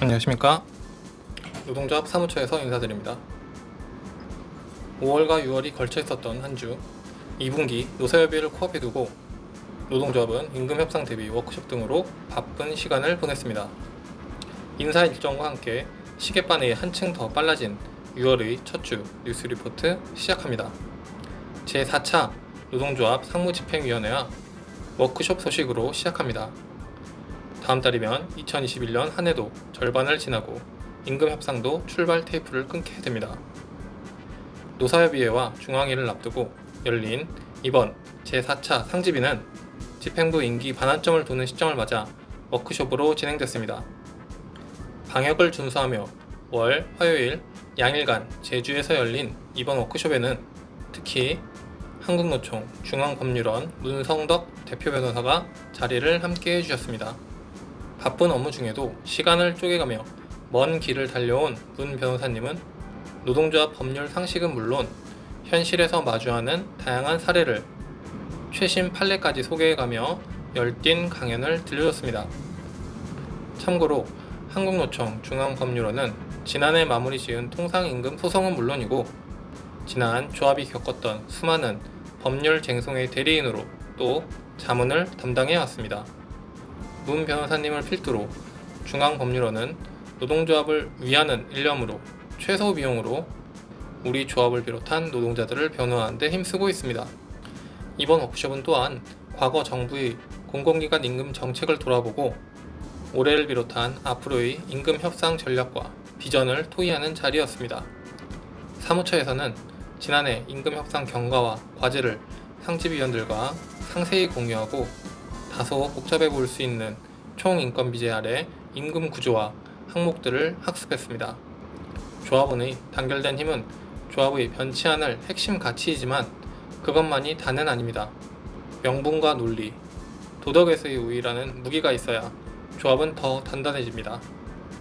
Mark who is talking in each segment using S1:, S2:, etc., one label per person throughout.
S1: 안녕하십니까. 노동조합 사무처에서 인사드립니다. 5월과 6월이 걸쳐 있었던 한 주 2분기 노사협의회를 코앞에 두고 노동조합은 임금 협상 대비 워크숍 등으로 바쁜 시간을 보냈습니다. 인사 일정과 함께 시계바늘이 한층 더 빨라진 6월의 첫 주 뉴스 리포트 시작합니다. 제4차 노동조합 상무집행위원회와 워크숍 소식으로 시작합니다. 다음 달이면 2021년 한 해도 절반을 지나고 임금 협상도 출발 테이프를 끊게 됩니다. 노사협의회와 중앙회를 앞두고 열린 이번 제4차 상집위는 집행부 임기 반환점을 두는 시점을 맞아 워크숍으로 진행됐습니다. 방역을 준수하며 월, 화요일, 양일간 제주에서 열린 이번 워크숍에는 특히 한국노총 중앙법률원 문성덕 대표 변호사가 자리를 함께 해주셨습니다. 바쁜 업무 중에도 시간을 쪼개가며 먼 길을 달려온 문 변호사님은 노동조합 법률 상식은 물론 현실에서 마주하는 다양한 사례를 최신 판례까지 소개해가며 열띤 강연을 들려줬습니다. 참고로 한국노총 중앙법률원은 지난해 마무리 지은 통상임금 소송은 물론이고 지난 조합이 겪었던 수많은 법률 쟁송의 대리인으로 또 자문을 담당해 왔습니다. 문 변호사님을 필두로 중앙법률원은 노동조합을 위하는 일념으로 최소 비용으로 우리 조합을 비롯한 노동자들을 변호하는 데 힘쓰고 있습니다. 이번 워크숍은 또한 과거 정부의 공공기관 임금 정책을 돌아보고 올해를 비롯한 앞으로의 임금 협상 전략과 비전을 토의하는 자리였습니다. 사무처에서는 지난해 임금 협상 경과와 과제를 상집위원들과 상세히 공유하고 다소 복잡해 보일 수 있는 총인건비제 아래 임금 구조와 항목들을 학습했습니다. 조합원의 단결된 힘은 조합의 변치 않을 핵심 가치이지만 그것만이 다는 아닙니다. 명분과 논리, 도덕에서의 우위라는 무기가 있어야 조합은 더 단단해집니다.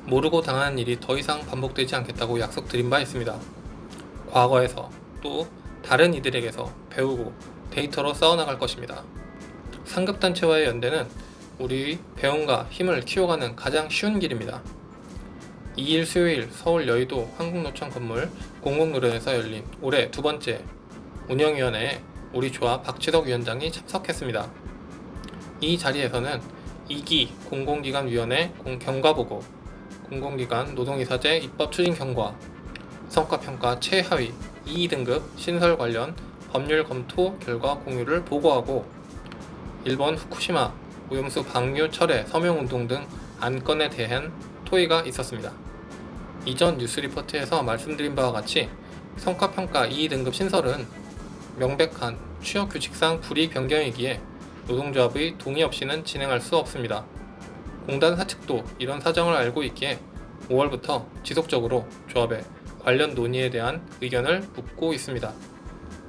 S1: 모르고 당하는 일이 더 이상 반복되지 않겠다고 약속드린 바 있습니다. 과거에서 또 다른 이들에게서 배우고 데이터로 쌓아나갈 것입니다. 상급단체와의 연대는 우리 배움과 힘을 키워가는 가장 쉬운 길입니다. 2일 수요일 서울 여의도 한국노총 건물 공공노련에서 열린 올해 두 번째 운영위원회에 우리 조합 박지덕 위원장이 참석했습니다. 이 자리에서는 2기 공공기관위원회 경과보고, 공공기관 노동이사제 입법 추진 경과, 성과평가 최하위 2등급 신설 관련 법률 검토 결과 공유를 보고하고 일본 후쿠시마 오염수 방류 철회 서명운동 등 안건에 대한 토의가 있었습니다. 이전 뉴스 리포트에서 말씀드린 바와 같이 성과평가 2등급 신설은 명백한 취업규칙상 불이익 변경이기에 노동조합의 동의 없이는 진행할 수 없습니다. 공단 사측도 이런 사정을 알고 있기에 5월부터 지속적으로 조합에 관련 논의에 대한 의견을 묻고 있습니다.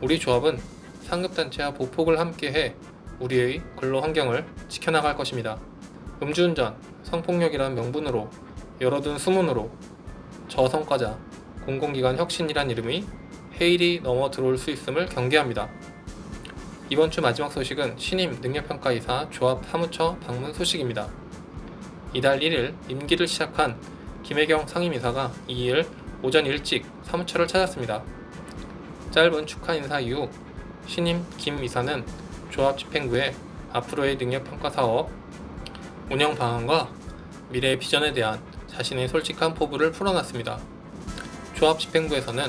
S1: 우리 조합은 상급단체와 보폭을 함께해 우리의 근로환경을 지켜나갈 것입니다. 음주운전, 성폭력이란 명분으로 열어둔 수문으로 저성과자, 공공기관 혁신이란 이름이 해일이 넘어 들어올 수 있음을 경계합니다. 이번 주 마지막 소식은 신임 능력평가이사 조합 사무처 방문 소식입니다. 이달 1일 임기를 시작한 김혜경 상임이사가 2일 오전 일찍 사무처를 찾았습니다. 짧은 축하 인사 이후 신임 김 이사는 조합 집행부에 앞으로의 능력평가 사업, 운영 방안과 미래의 비전에 대한 자신의 솔직한 포부를 풀어놨습니다. 조합 집행부에서는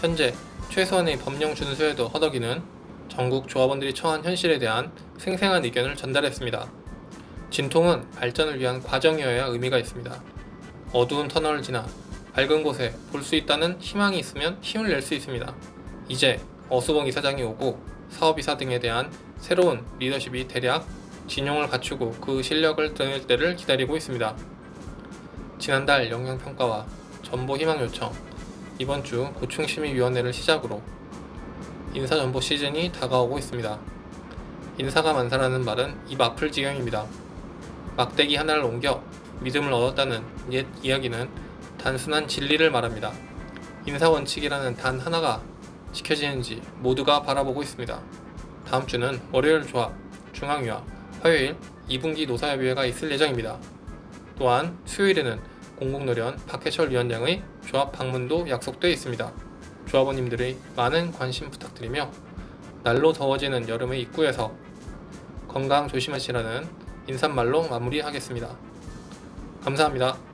S1: 현재 최소한의 법령 준수에도 허덕이는 전국 조합원들이 처한 현실에 대한 생생한 의견을 전달했습니다. 진통은 발전을 위한 과정이어야 의미가 있습니다. 어두운 터널을 지나 밝은 곳에 볼 수 있다는 희망이 있으면 힘을 낼 수 있습니다. 이제 어수봉 이사장이 오고 사업이사 등에 대한 새로운 리더십이 대략 진용을 갖추고 그 실력을 드러낼 때를 기다리고 있습니다. 지난달 영향평가와 전보희망 요청, 이번 주 고충심의위원회를 시작으로 인사전보 시즌이 다가오고 있습니다. 인사가 만사라는 말은 입 아플 지경입니다. 막대기 하나를 옮겨 믿음을 얻었다는 옛 이야기는 단순한 진리를 말합니다. 인사 원칙이라는 단 하나가 지켜지는지 모두가 바라보고 있습니다. 다음 주는 월요일 조합, 중앙위와 화요일 2분기 노사협의회가 있을 예정입니다. 또한 수요일에는 공공노련 박해철 위원장의 조합 방문도 약속돼 있습니다. 조합원님들의 많은 관심 부탁드리며 날로 더워지는 여름의 입구에서 건강 조심하시라는 인사말로 마무리하겠습니다. 감사합니다.